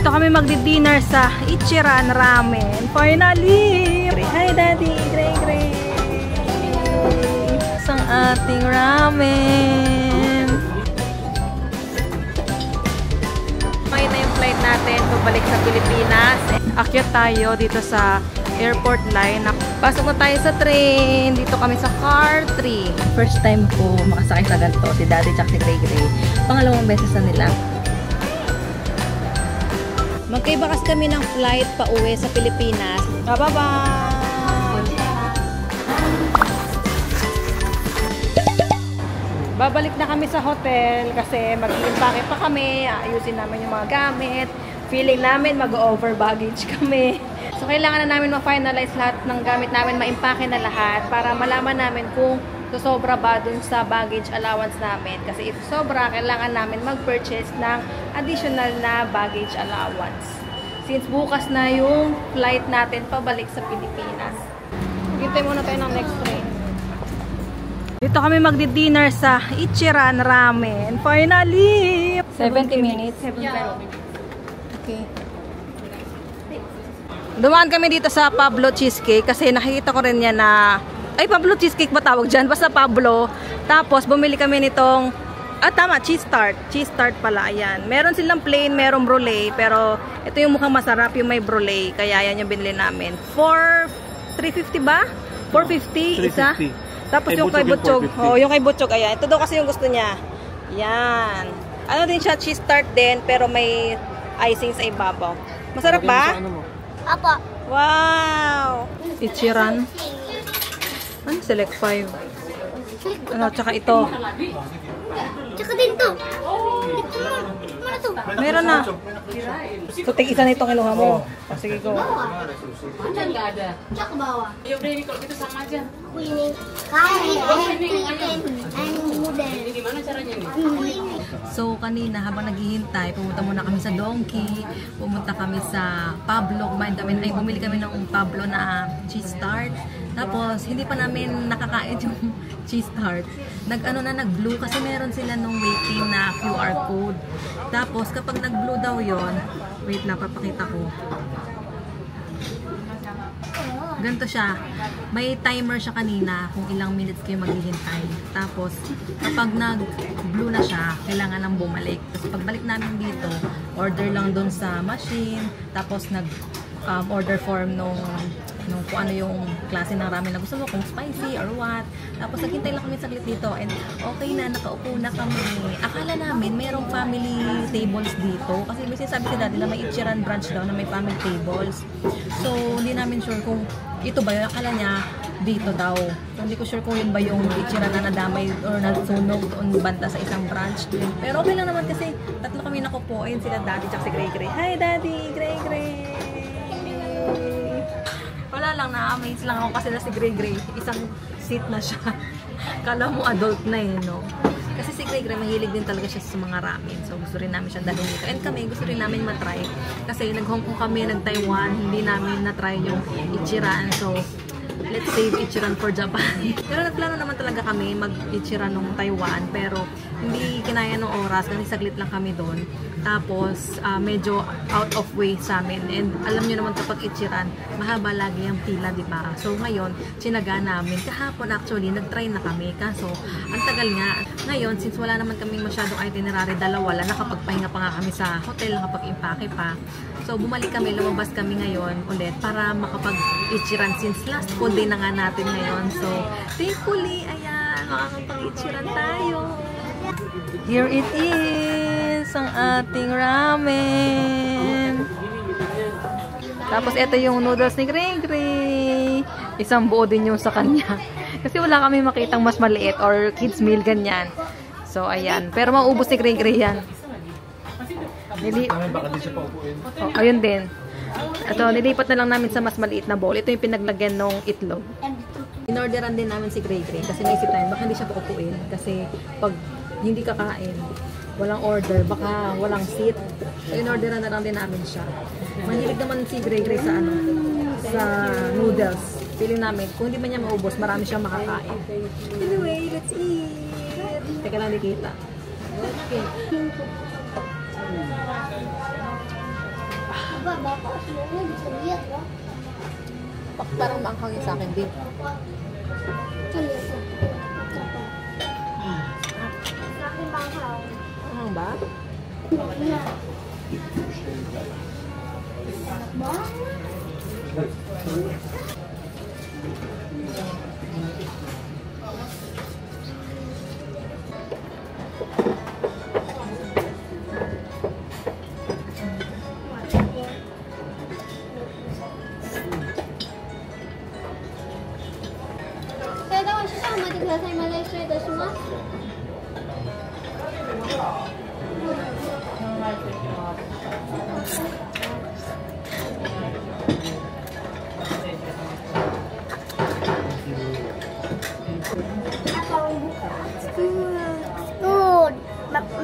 Dito kami magdi-dinner sa Ichiran Ramen. Finally! Hi, Daddy! Gray! Isang ating ramen. Ngayon na yung flight natin pabalik sa Pilipinas. Akyat tayo dito sa airport line. Pasok na tayo sa train. Dito kami sa car 3. First time ko makasakay sa ganito. Si Daddy at si Gray. Pangalawang beses na nila. Magkaiba kasi kami ng flight pa uwi sa Pilipinas. Bye-bye! Babalik na kami sa hotel kasi mag-i-impake pa kami. Ayusin namin yung mga gamit. Feeling namin mag-over baggage kami. So, kailangan na namin ma-finalize lahat ng gamit namin, ma-impake na lahat para malaman namin kung sobra ba dun sa baggage allowance namin. Kasi if sobra, kailangan namin mag-purchase ng additional na baggage allowance. Since bukas na yung flight natin pabalik sa Pilipinas. Hintay muna tayo ng next train. Dito kami magdi-dinner sa Ichiran Ramen. Finally! 70 minutes. 75 minutes. Okay. Dumaan kami dito sa Pablo Cheesecake kasi nakikita ko rin yan na ay, Pablo Cheesecake ba tawag dyan? Basta Pablo. Tapos, bumili kami nitong tama, cheese tart. Cheese tart pala, ayan. Meron silang plain, merong brulee. Pero, ito yung mukhang masarap, yung may brulee. Kaya, yan yung binili namin. 350 ba? 450 isa? Tapos, yung kay Butchog. Oh, yung kay Butchog, ayan. Ito daw kasi yung gusto niya. Yan. Ano din siya, cheese tart din, pero may icing sa ibabaw. Masarap ba? Apa. Wow! Ichiran. Ano? Select 5. Ano? Tsaka ito. Tsaka din to. Ito mana to? Meron na. So, tig-isa na ito kinuha mo. Oh, sige, go. Nggak ada. Tsaka bawah. Ya udah ini kalau gitu sama aja. Aku ini. Kain. Muda. Ini gimana caranya nih? Aku ini. So, kanina habang naghihintay, pumunta muna kami sa Donkey, pumunta kami sa Pablo, bumili kami ng Pablo na cheese tart. Tapos, hindi pa namin nakakain yung cheese tart. Nag-blue kasi meron sila nung waiting na QR code. Tapos, kapag nag-blue daw yon, wait lang, papakita ko. Ganito siya. May timer siya kanina kung ilang minutes kayo maghihintay. Tapos, kapag nag-blue na siya, kailangan nang bumalik. Tapos, pagbalik namin dito, order lang doon sa machine. Tapos, order form nung kung ano yung klase ng ramen na gusto mo, kung spicy or what. Tapos, naghintay lang kami saglit dito. And, okay na, nakaupo na kami. Akala namin, mayroong family tables dito. Kasi may sinasabi si Daddy na may Ichiran branch daw na may family tables. So, hindi namin sure kung ito ba yun. Akala niya, dito daw. So, hindi ko sure kung yun ba yung Ichiran na nadamay or nasunog doon banda sa isang branch. Pero okay lang naman kasi tatlo kami nakupo. Ayun sila Daddy at si Gray. Hi, Daddy! Gray! Wala lang, na-amaze lang ako kasi na si Gray. Isang seat na siya. Kala mo adult na eh, no? Kasi si Gray, mahilig din talaga siya sa mga ramen. So, gusto rin namin siya dalhin dito. And kami, gusto rin namin matry. Kasi nag-Hong Kong kami, nag-Taiwan, hindi namin na-try yung Ichiran. So, let's save Ichiran for Japan. Pero nagplano naman talaga kami mag-Ichiran ng Taiwan. Pero, hindi kinaya ng oras kasi saglit lang kami doon. Tapos, medyo out of way sa amin. And alam nyo naman kapag Ichiran, mahaba lagi ang pila, diba? So, ngayon, sinaga namin. Kahapon actually, nag-try na kami. Kaso, ang tagal nga. Ngayon, since wala naman kaming masyadong itinerary, dalawa lang, nakapagpahinga pa nga kami sa hotel, nakapag-impake pa. So, bumalik kami, lumabas kami ngayon ulit para makapag-Ichiran since last full day na nga natin ngayon. So, thankfully, ayan, makakapag-Ichiran tayo. Here it is, ang ating ramen. Tapos, ito yung noodles ni Gray. Isang buo din yung sa kanya. Kasi wala kami makitang mas maliit or kids meal ganyan. So, ayan. Pero maubos ni Gray yan. Ayun din. Ito, nilipat na lang namin sa mas maliit na bowl. Ito yung pinaglagyan ng itlog. Inorderan din namin si Gray kasi naisip tayo, baka hindi siya paupuin. Kasi pag hindi kakain, walang order, baka walang seat. So, inorderan na lang din namin siya. Mahilig naman si Gray sa sa noodles. Feeling namin, kung hindi man niya maubos, marami siyang makakain. Anyway, let's eat! Teka lang, nakita. Okay. Papa, baka ano bisa lihat loh. Parang maanghang sa akin, babe. Lihat tuh. Sa akin mahal. Anghang ba? Iya. Enak banget. Tuh,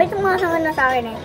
besok masakan na sa akin eh.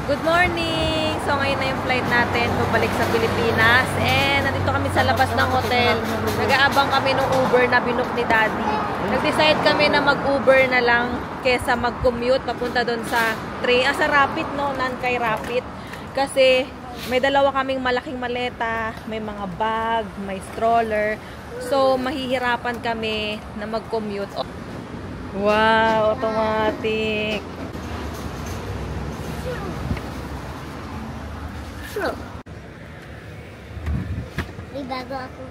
Good morning! So ngayon na yung flight natin pabalik sa Pilipinas and nandito kami sa labas ng hotel. Nag-aabang kami ng Uber na binook ni Daddy. Nag-decide kami na mag-Uber na lang kesa mag-commute papunta doon sa train. Sa Rapid, no? Nankay Rapid. Kasi may dalawa kaming malaking maleta, may mga bag, may stroller. So mahihirapan kami na mag-commute. Wow! Automatic! May bago ako.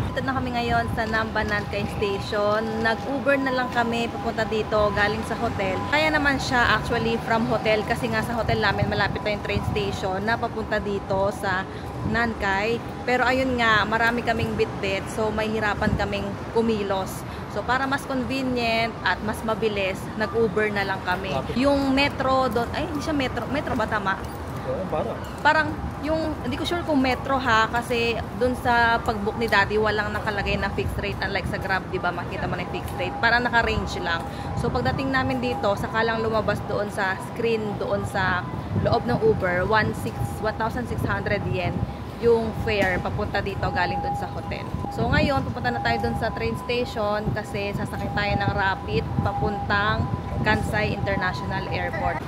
Dito na kami ngayon sa Namba Nankay Station. Nag-Uber na lang kami papunta dito galing sa hotel. Kaya naman siya actually from hotel kasi nga sa hotel namin malapit na yung train station na papunta dito sa Nankay. Pero ayun nga, marami kaming bitbit so may hirapan kaming kumilos. So para mas convenient at mas mabilis, nag-Uber na lang kami. Yung metro doon, ay hindi siya metro, metro ba tama? Parang yung, hindi ko sure kung metro ha, kasi doon sa pag-book ni Daddy, walang nakalagay na fixed rate. Unlike sa Grab, di ba, makita mo na yung fixed rate. Parang naka-range lang. So pagdating namin dito, saka lang lumabas doon sa screen, doon sa loob ng Uber, 1,600 yen yung fare papunta dito galing doon sa hotel. So ngayon, pupunta na tayo doon sa train station kasi sasakay tayo ng Rapid papuntang Kansai International Airport.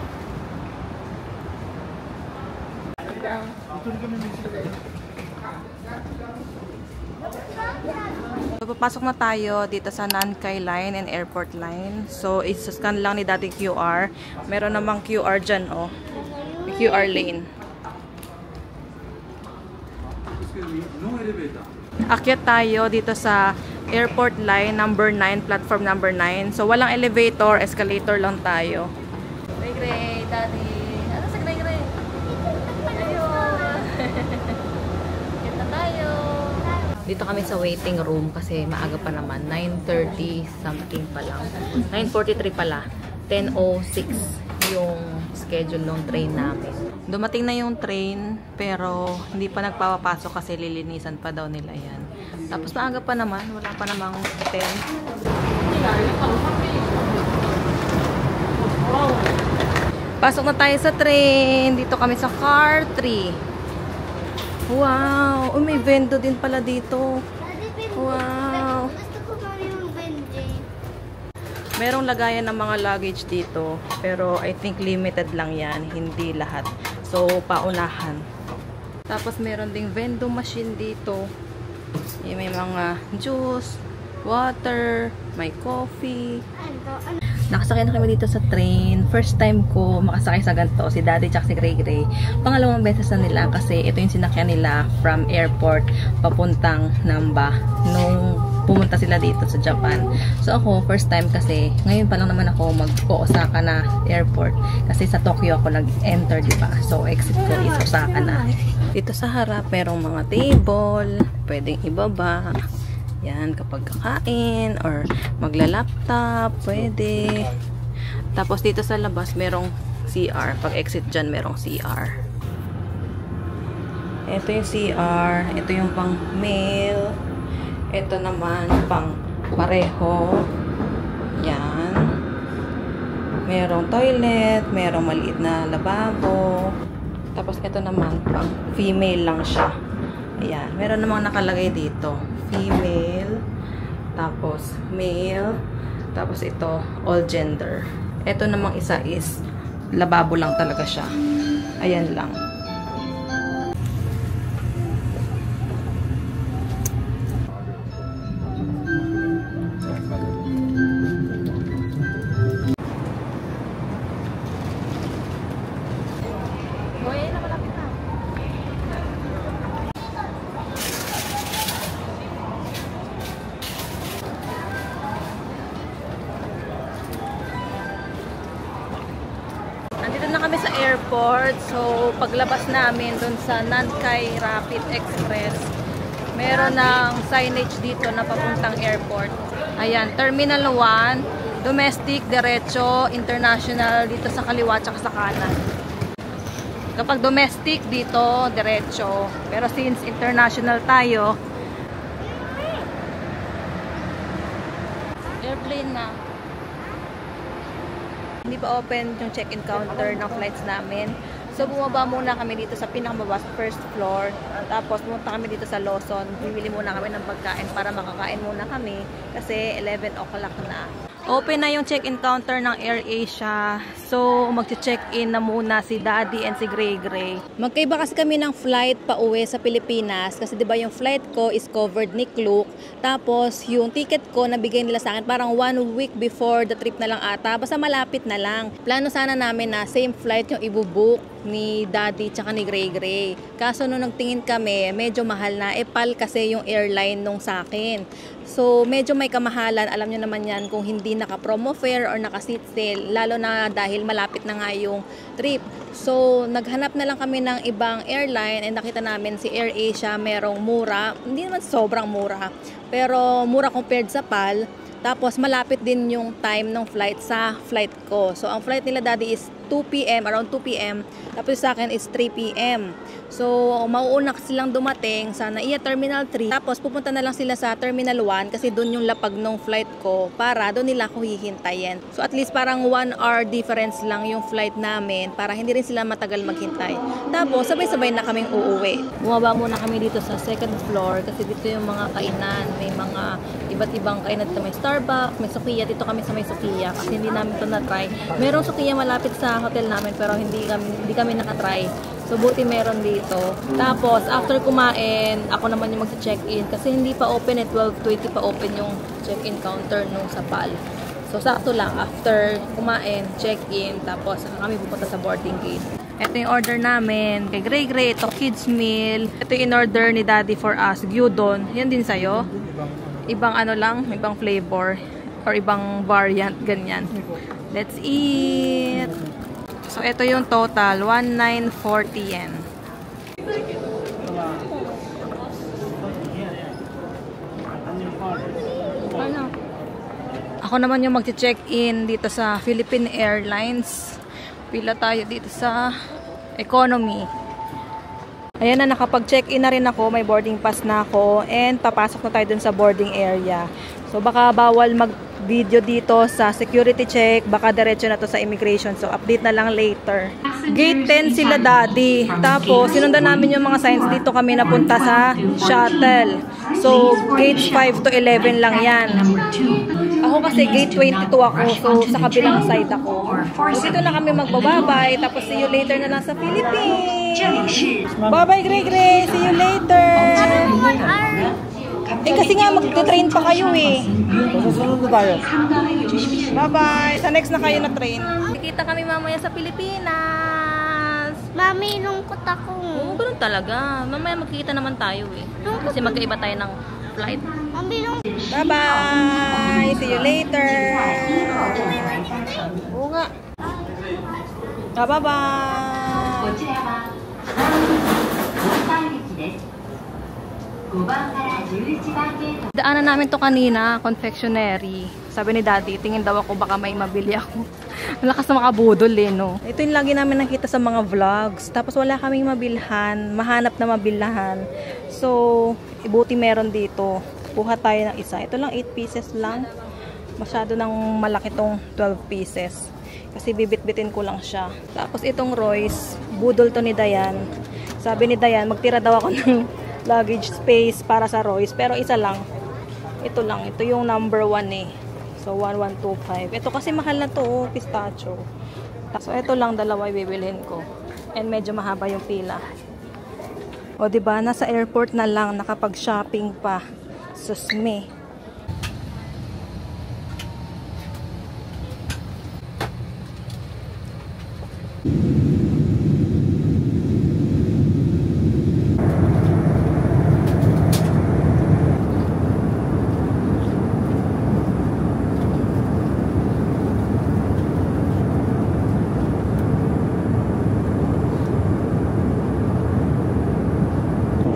So, papasok na tayo dito sa Nankay Line and Airport Line. So, isa-scan lang ni Daddy QR. Meron namang QR dyan, oh. QR lane. Akyat tayo dito sa Airport Line number 9, platform number 9. So, walang elevator, escalator lang tayo. Gray, Daddy. Ano sa Gray? Ayun. Kita tayo. Dito kami sa waiting room kasi maaga pa naman. 9:30 something pa lang. 9:43 pala. 10:06 yung schedule ng train namin. Dumating na yung train pero hindi pa nagpapapasok kasi lilinisan pa daw nila yan. Tapos maaga pa naman. Wala pa namang 10. Pasok na tayo sa train. Dito kami sa car 3. Wow! Oh, may vendo din pala dito. Wow! Gusto ko pa yung benji. Merong lagayan ng mga luggage dito. Pero I think limited lang yan. Hindi lahat. So, paunahan. Tapos meron ding vending machine dito. May mga juice, water, may coffee. Nakasakay na kami dito sa train. First time ko makasakay sa ganito. Si Daddy tsaka si Gray Gray. Pangalawang beses na nila kasi ito yung sinakyan nila from airport papuntang Namba. Nung pumunta sila dito sa Japan. So ako, first time kasi, ngayon pa lang naman ako mag-Osaka na airport. Kasi sa Tokyo ako nag-enter, diba? So exit ko is Osaka na. Dito sa harap, merong mga table, pwedeng ibaba. Yan, kapag kakain, or magla-laptop, pwede. Tapos dito sa labas, merong CR. Pag exit dyan, merong CR. Ito yung CR. Ito yung pang mail. Ito naman pang pareho. Yan. Merong toilet. Merong maliit na lababo. Tapos ito naman pang female lang siya. Ayan. Meron namang nakalagay dito. Female. Tapos male. Tapos ito all gender. Ito namang isa is lababo lang talaga siya. Ayan lang. Na kami sa airport. So, paglabas namin dun sa Nankai Rapid Express, meron ng signage dito na papuntang airport. Ayan, Terminal 1, domestic, diretso, international, dito sa kaliwa tsaka sa kanan. Kapag domestic, dito, diretso. Pero since international tayo, airplane na. Hindi pa open yung check-in counter ng flights namin. So, bumaba muna kami dito sa pinakamababa, first floor. Tapos, pumunta kami dito sa Lawson. Bibili muna kami ng pagkain para makakain muna kami. Kasi 11 o'clock na. Open na yung check-in counter ng AirAsia. So, mag-check-in na muna si Daddy and si Gray Gray. Magkaiba kasi kami ng flight pa uwi sa Pilipinas. Kasi diba yung flight ko is covered ni Klook. Tapos, yung ticket ko nabigay nila sa akin parang 1 week before the trip na lang ata. Basta malapit na lang. Plano sana namin na same flight yung ibubook ni Daddy tsaka ni Gray Gray. Kaso nung nagtingin kami, medyo mahal na. PAL kasi yung airline nung sa akin. So, medyo may kamahalan. Alam nyo naman yan kung hindi naka-promo fare or naka-seat sale. Lalo na dahil malapit na nga yung trip. So, naghanap na lang kami ng ibang airline and nakita namin si AirAsia merong mura. Hindi naman sobrang mura. Pero mura compared sa PAL. Tapos, malapit din yung time ng flight sa flight ko. So, ang flight nila Daddy is 2 p.m., around 2 p.m. Tapos sa akin is 3 p.m. So, mauuna silang dumating sa NAIA Terminal 3. Tapos, pupunta na lang sila sa Terminal 1 kasi doon yung lapag ng flight ko para doon nila ako hihintayin. So, at least parang 1 hour difference lang yung flight namin para hindi rin sila matagal maghintay. Tapos, sabay-sabay na kaming uuwi. Bumaba muna kami dito sa second floor kasi dito yung mga kainan. May mga iba't ibang kainan dito. May Starbucks, may Sukiya. Dito kami sa may Sukiya kasi hindi namin ito na-try. Merong Sukiya malapit sa hotel namin pero hindi kami nakatry. So, buti meron dito. Tapos, after kumain, ako naman yung mag-check-in. Kasi hindi pa open 12:20 pa open yung check-in counter nung sa PAL. So, sakto lang. After kumain, check-in. Tapos, kami pupunta sa boarding gate. Ito yung order namin. Kay Gray Gray, ito kids meal. Ito yung order ni Daddy for us. Gyudon. Yan din sa'yo. Ibang ano lang, ibang flavor. Or ibang variant, ganyan. Let's eat! So, ito yung total, 1,940 yen. Ano? Ako naman yung mag-check-in dito sa Philippine Airlines. Pila tayo dito sa economy. Ayan na, nakapag-check-in na rin ako. May boarding pass na ako. And papasok na tayo dun sa boarding area. So, baka bawal mag-video dito sa security check. Baka diretso na to sa immigration. So, update na lang later. Gate 10 sila Daddy. Tapos, sinundan namin yung mga signs. Dito kami napunta sa shuttle. So, gates 5 to 11 lang yan. Ako kasi gate 22 ako. So, sa kabilang side ako. So, dito na kami magbababay. Tapos, see you later na lang sa Philippines. Bye-bye, Gray Gray. See you later. Eh, kasi nga mag-train pa kayo eh. Susunod na tayo. Bye-bye. Sa next na kayo na train. Nakita kami mamaya sa Pilipinas. Mami, lungkot ako. Oo, ganun talaga. Mamaya magkikita naman tayo eh. Kasi magkaiba tayo ng flight. Mabilong. Bye-bye! See you later! Oo nga. Bye-bye! Daanan namin to kanina, confectionery. Sabi ni Daddy, tingin daw ako baka may mabili ako. Malakas na makabudol eh, no? Ito yung lagi namin nakita sa mga vlogs. Tapos wala kaming mabilhan, mahanap na mabilhan. So, ibuti meron dito. Kuha tayo ng isa. Ito lang 8 pieces lang. Masyado nang malaki tong 12 pieces. Kasi bibit-bitin ko lang siya. Tapos itong Royce, budol to ni Dayan. Sabi ni Dayan, magtira daw ako ng luggage space para sa Royce. Pero isa lang. Ito lang. Ito yung number 1 eh. So, 1125. Ito kasi mahal na to, oh, pistachio. So, ito lang dalawa bibilhin ko. And medyo mahaba yung pila. O, diba? Nasa airport na lang, nakapag-shopping pa. Susme.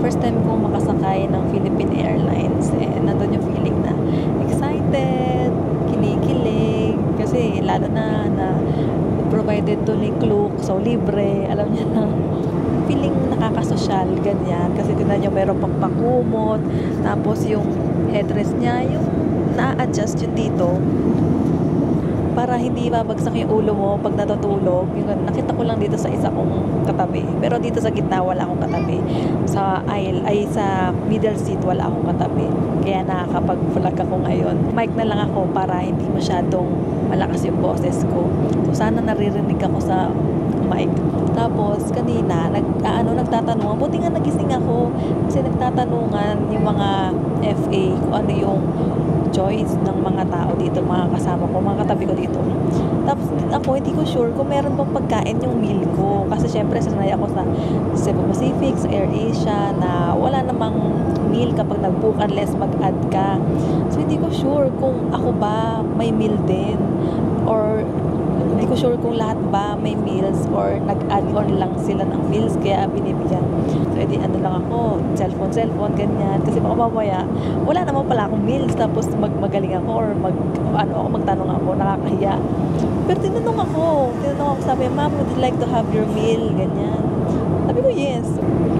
First time kong makasakay ng Philippine Airlines, nandun yung feeling na excited, kinikilig, kasi lalo na provided to ni Klook, so libre, alam niya na, feeling nakakasosyal, ganyan, kasi tinan niyo meron pang pakumot, tapos yung headrest niya, yung na-adjust yung dito, para hindi babagsak yung ulo mo pag natutulog. Yung, nakita ko lang dito sa isa kong katabi. Pero dito sa gitna wala akong katabi. Sa aisle, ay sa middle seat wala akong katabi. Kaya nakakapag-vlog ako ngayon. Mic na lang ako para hindi masyadong malakas yung boses ko. So sana naririnig ako sa mic. Tapos kanina nagtatanungan. Buti nga nagising ako kasi nagtatanungan yung mga FA kung ano yung choice ng mga tao dito, mga kasama ko, mga katabi ko dito. Tapos ako, hindi ko sure kung meron bang pagkain yung meal ko. Kasi syempre, sanay ako sa Cebu Pacific, sa AirAsia, na wala namang meal kapag nag-book unless mag-add ka. So, hindi ko sure kung ako ba may meal din. Or, hindi ko sure kung lahat ba may meals or nag-add on lang sila ng meals kaya binibigyan. So, edi ano lang ako, cellphone, ganyan. Kasi baka mamaya, wala naman pala akong meals tapos magaling ako or magtanong ako, nakakahiya. Pero tinanong ako, sabi, Ma'am, would you like to have your meal? Ganyan. Sabi ko, yes.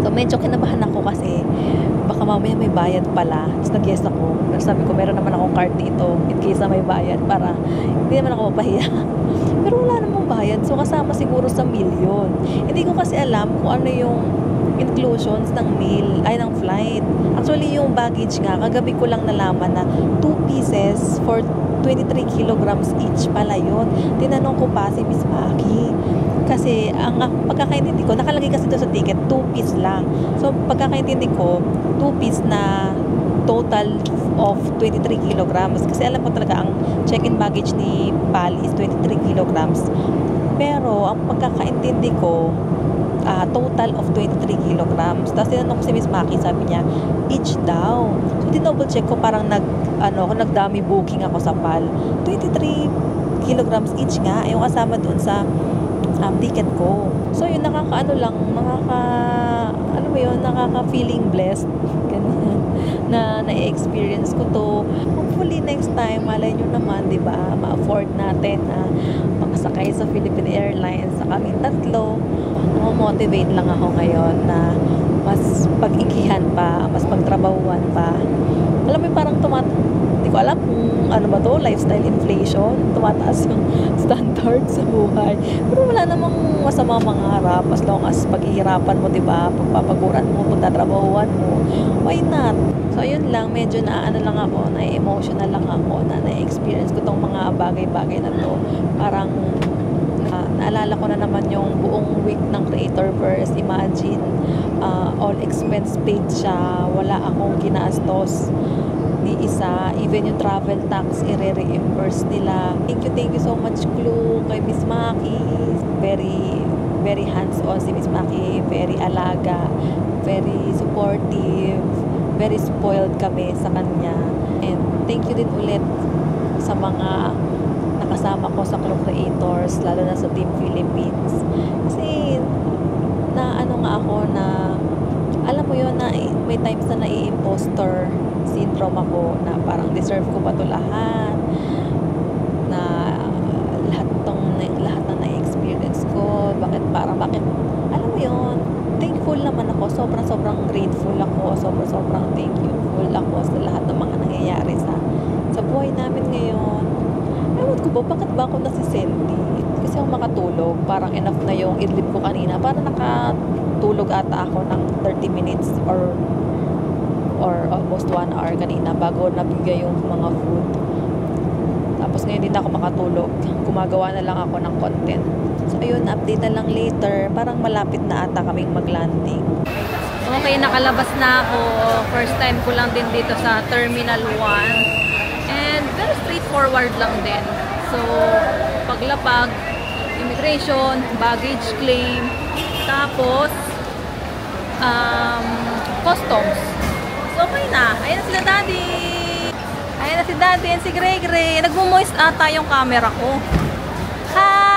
So, medyo kinabahan ako kasi baka mamaya may bayad pala. Tapos nag-yes ako. Pero sabi ko, meron naman akong card dito in case na may bayad para hindi naman ako mapahiya. Pero wala namang bayad. So, kasama siguro sa meal yun. Hindi ko kasi alam kung ano yung inclusions ng meal, ay ng flight. Actually, yung baggage nga, kagabi ko lang nalaman na 2 pieces for 23 kilograms each pala yun. Tinanong ko pa si Miss Maki. Kasi, ang pagkakaintindi ko, nakalagay kasi doon sa ticket, 2 piece lang. So, pagkakaintindi ko, 2 piece na total of 23 kilograms. Kasi alam ko talaga, ang check-in baggage ni PAL is 23 kilograms. Pero, ang pagkakaintindi ko, total of 23 kilograms. Tapos tinanong ko si Miss Maki, sabi niya, each daw. So, double check ko, parang nagdami booking ako sa PAL. 23 kilograms each nga, yung kasama doon sa ticket ko. So, yun, nakaka-feeling blessed. Ganyan. Na-experience ko to. Hopefully, next time, malay nyo naman, di ba, ma-afford natin na makasakay sa Philippine Airlines sa kaming tatlo. Motivate lang ako ngayon na mas pag-igihan pa, mas pagtrabahuan pa. Alam mo, parang hindi ko alam kung ano ba to, lifestyle inflation, tumataas yung standard sa buhay. Pero wala namang masama mangarap as long as paghihirapan mo, diba, pagpapaguran mo, pagtatrabahuan mo, why not? So, yun lang, medyo na-emotional lang ako na na-experience ko tong mga bagay-bagay na to. Parang naalala ko na naman yung buong week ng Creatorverse. Imagine, all expense paid siya. Wala akong ginastos ni isa. Even yung travel tax, i-reimburse nila. Thank you so much, Clue, kay Miss Maki. Very, very hands-on si Miss Maki. Very alaga. Very supportive. very spoiled kami sa kanya. And thank you din ulit sa mga nakasama ko sa Club Creators, lalo na sa Team Philippines. Kasi, na ano nga ako na, alam mo yun, na may times na nai-imposter syndrome ako, na parang deserve ko pa to lahat, na lahat na na-experience ko, bakit, alam mo yun, thankful naman ako, sobrang grateful ako, sobrang thankful ako sa lahat ng mga nangyayari sa buhay namin ngayon. Ewan ko ba, bakit ba ako nasisenti? Kasi ako makatulog, parang enough na yung idlip ko kanina, parang nakatulog ata ako ng 30 minutes or almost 1 hour kanina bago nabigay yung mga food. Tapos ngayon din ako makatulog, gumagawa na lang ako ng content. So ayun, update na lang later, parang malapit na ata kaming mag-landing. Okay, nakalabas na ako. First time ko lang din dito sa Terminal 1. And very straightforward lang din. So, paglapag, immigration, baggage claim, tapos, customs. So, okay na. Ayan na sila daddy. Ayan na si daddy and si Gray Gray. Nagmo-moist ata yung camera ko. Hi!